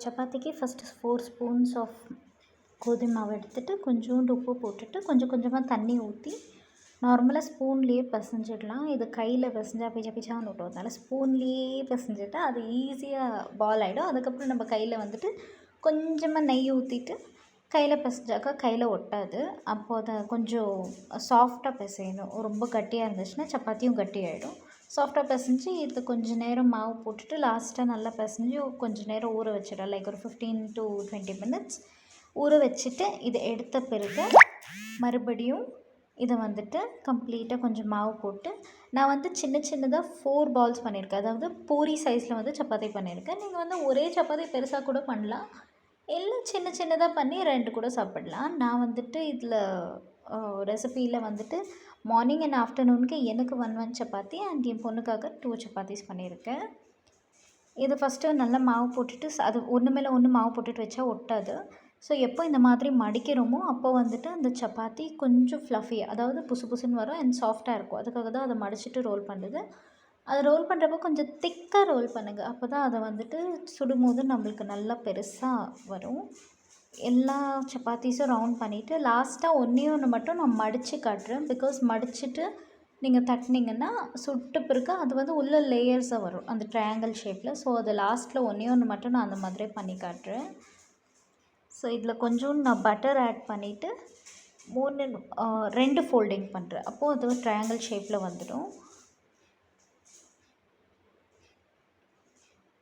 சப்பாத்திக்கு first 4 spoons of கோதுமை மாவு எடுத்துகிட்டு கொஞ்சோண்டு உப்பு போட்டுட்டு கொஞ்சம் கொஞ்சமாக தண்ணி ஊற்றி நார்மலாக ஸ்பூன்லேயே பிசைஞ்சிடலாம். இது கையில் பிசைஞ்சா பிச்ச பிச்சான்னு விட்டும். அதனால் ஸ்பூன்லேயே பிசைஞ்சிட்டா அது ஈஸியாக பால் ஆகிடும். அதுக்கப்புறம் நம்ம கையில் வந்துட்டு கொஞ்சமாக நெய் ஊற்றிட்டு கையில் பிசைஞ்சாக்கா கையில் ஒட்டாது. அப்போது அதை கொஞ்சம் சாஃப்டாக பிசையணும். ரொம்ப கட்டியாக இருந்துச்சுன்னா சப்பாத்தியும் கட்டியாகிடும். சாஃப்டாக பிசைஞ்சு இது கொஞ்சம் நேரம் மாவு போட்டுட்டு லாஸ்ட்டாக நல்லா பிசைஞ்சு கொஞ்சம் நேரம் ஊற வச்சிடலாம். லைக் ஒரு 15 to 20 மினிட்ஸ் ஊற வச்சுட்டு இதை எடுத்த பிறகு மறுபடியும் இதை வந்துட்டு கம்ப்ளீட்டாக கொஞ்சம் மாவு போட்டு நான் வந்து சின்ன சின்னதாக 4 பால்ஸ் பண்ணியிருக்கேன். அதாவது பூரி சைஸில் வந்து சப்பாத்தி பண்ணியிருக்கேன். நீங்கள் வந்து ஒரே சப்பாத்தி பெருசாக கூட பண்ணலாம், இல்லை சின்ன சின்னதாக பண்ணி 2 கூட சாப்பிடலாம். நான் வந்துட்டு இதில் ரெசிபியில் வந்துட்டு மார்னிங் அண்ட் ஆஃப்டர்நூனுக்கு எனக்கு 1 சப்பாத்தி அண்ட் என் பொண்ணுக்காக 2 சப்பாத்திஸ் பண்ணியிருக்கேன். இது ஃபஸ்ட்டு நல்லா மாவு போட்டுட்டு அது ஒன்று மேலே ஒன்று மாவு போட்டுட்டு வச்சா ஒட்டாது. ஸோ எப்போ இந்த மாதிரி மடிக்கிறோமோ அப்போ வந்துட்டு அந்த சப்பாத்தி கொஞ்சம் ஃப்ளஃபியாக, அதாவது புசு புசுன்னு வரும் அண்ட் சாஃப்டாக இருக்கும். அதுக்காக தான் அதை மடிச்சுட்டு ரோல் பண்ணுறது. அதை ரோல் பண்ணுறப்போ கொஞ்சம் திக்காக ரோல் பண்ணுங்கள். அப்போ தான் அதை வந்துட்டு சுடும்போது நம்மளுக்கு நல்லா பெருசாக வரும். எல்லா சப்பாத்திஸும் ரவுண்ட் பண்ணிவிட்டு லாஸ்ட்டாக ஒன்று மட்டும் நான் மடித்து காட்டுறேன். பிகாஸ் மடிச்சுட்டு நீங்கள் தட்டினீங்கன்னா சுட்ட பிறகு அது வந்து உள்ள லேயர்ஸாக வரும் அந்த ட்ரையாங்கிள் ஷேப்பில். ஸோ அது லாஸ்ட்டில் ஒன்று மட்டும் நான் அந்த மாதிரி பண்ணி காட்டுறேன். ஸோ இதில் கொஞ்சோண்டு நான் பட்டர் ஆட் பண்ணிவிட்டு 2 ஃபோல்டிங் பண்ணுறேன். அப்போது அது ட்ரையாங்கிள் ஷேப்பில் வந்துடும்.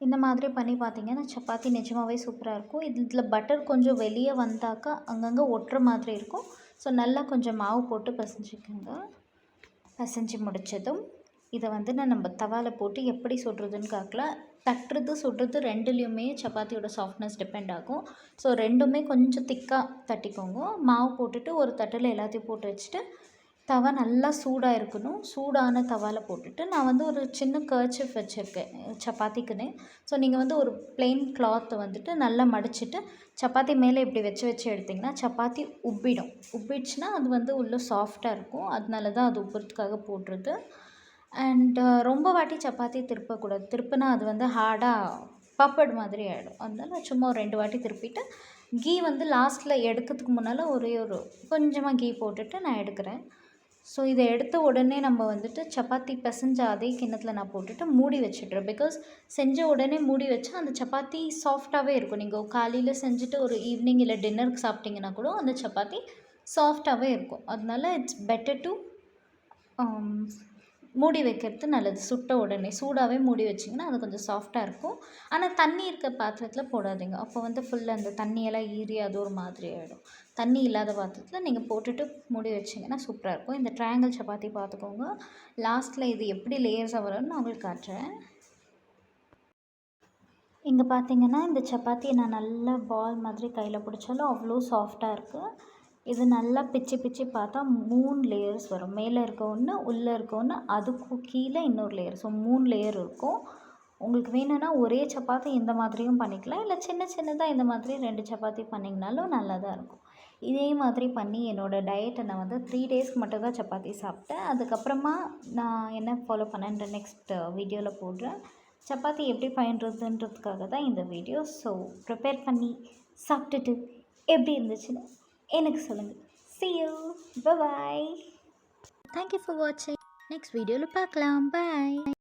இந்த மாதிரி பண்ணி பார்த்தீங்கன்னா சப்பாத்தி நிஜமாகவே சூப்பராக இருக்கும். இதில் பட்டர் கொஞ்சம் வெளியே வந்தாக்கா அங்கங்கே ஒட்டுற மாதிரி இருக்கும். ஸோ நல்லா கொஞ்சம் மாவு போட்டு பிசைஞ்சிக்கோங்க. பிசைஞ்சு முடித்ததும் இதை வந்து நம்ம தவாவில் போட்டு எப்படி சுடுறதுன்னு காட்டலாம். தட்டுறது சுடுறது ரெண்டுலேயுமே சப்பாத்தியோட சாஃப்ட்னஸ் டிபெண்ட் ஆகும். ஸோ ரெண்டுமே கொஞ்சம் திக்காக தட்டிக்கோங்க. மாவு போட்டுட்டு ஒரு தட்டில் எல்லாத்தையும் போட்டு வச்சுட்டு தவா நல்லா சூடாக இருக்கணும். சூடான தவாவில் போட்டுட்டு நான் வந்து ஒரு சின்ன கர்ச்சிஃப் வச்சுருக்கேன் சப்பாத்திக்குன்னு. ஸோ நீங்கள் வந்து ஒரு பிளெயின் கிளாத்தை வந்துட்டு நல்லா மடிச்சுட்டு சப்பாத்தி மேலே இப்படி வச்சு வச்சு எடுத்திங்கன்னா சப்பாத்தி உப்பிடும். உப்பிடுச்சுன்னா அது வந்து உள்ளே சாஃப்டாக இருக்கும். அதனால தான் அது உப்புறதுக்காக போடுறது. அண்ட் ரொம்ப வாட்டி சப்பாத்தி திருப்பக்கூடாது. திருப்பினா அது வந்து ஹார்டாக பப்பட் மாதிரி ஆகிடும். அதனால சும்மா ஒரு 2 வாட்டி திருப்பிட்டு கீ வந்து லாஸ்ட்டில் எடுக்கிறதுக்கு முன்னால் ஒரே ஒரு கொஞ்சமாக கீ போட்டுட்டு நான் எடுக்கிறேன். ஸோ இதை எடுத்த உடனே நம்ம வந்துட்டு சப்பாத்தி பிசைஞ்ச அதே கிண்ணத்தில் நான் போட்டுட்டு மூடி வச்சிடுறேன். பிகாஸ் செஞ்ச உடனே மூடி வச்சா அந்த சப்பாத்தி சாஃப்டாகவே இருக்கும். நீங்கள் காலையில் செஞ்சுட்டு ஒரு ஈவினிங் இல்லை டின்னருக்கு சாப்பிட்டிங்கன்னா கூட அந்த சப்பாத்தி சாஃப்டாகவே இருக்கும். அதனால இட்ஸ் பெட்டர் டு மூடி வைக்கிறது நல்லது. சுட்ட உடனே சூடாகவே மூடி வச்சிங்கன்னா அது கொஞ்சம் சாஃப்டாக இருக்கும். ஆனால் தண்ணி இருக்க பாத்திரத்தில் போடாதீங்க. அப்போ வந்து ஃபுல்லாக அந்த தண்ணியெல்லாம் ஈரி அது ஒரு மாதிரி ஆகிடும். தண்ணி இல்லாத பாத்திரத்தில் நீங்கள் போட்டுட்டு மூடி வச்சிங்கன்னா சூப்பராக இருக்கும். இந்த ட்ரையாங்கிள் சப்பாத்தி பார்த்துக்கோங்க. லாஸ்ட்டில் இது எப்படி லேயர்ஸாக வரும்னு நான் உங்களுக்கு காட்டுறேன். இங்கே பார்த்தீங்கன்னா இந்த சப்பாத்தியை நான் நல்லா பால் மாதிரி கையில் பிடிச்சாலும் அவ்வளோ சாஃப்டாக இருக்குது. இது நல்லா பிச்சு பிச்சு பார்த்தா 3 லேயர்ஸ் வரும். மேலே இருக்க ஒன்று, உள்ளே இருக்க ஒன்று, அதுக்கும் கீழே இன்னொரு லேயர். ஸோ 3 லேயர் இருக்கும். உங்களுக்கு வேணும்னா ஒரே சப்பாத்தி இந்த மாதிரியும் பண்ணிக்கலாம், இல்லை சின்ன சின்னதாக இந்த மாதிரி 2 சப்பாத்தி பண்ணிங்கனாலும் நல்லா தான் இருக்கும். இதே மாதிரி பண்ணி என்னோடய டயட்டை நான் வந்து 3 டேஸ்க்கு மட்டும் தான் சப்பாத்தி சாப்பிட்டேன். அதுக்கப்புறமா நான் என்ன ஃபாலோ பண்ணேன்ற நெக்ஸ்ட் வீடியோவில் போடுறேன். சப்பாத்தி எப்படி பண்ணுறதுன்றதுக்காக தான் இந்த வீடியோ. ஸோ ப்ரிப்பேர் பண்ணி சாப்பிட்டுட்டு எப்படி இருந்துச்சுன்னு எனக்கு சொல்லுங்கள். See you. Bye bye. Thank you for watching. Next வீடியோவில் பார்க்கலாம். Bye.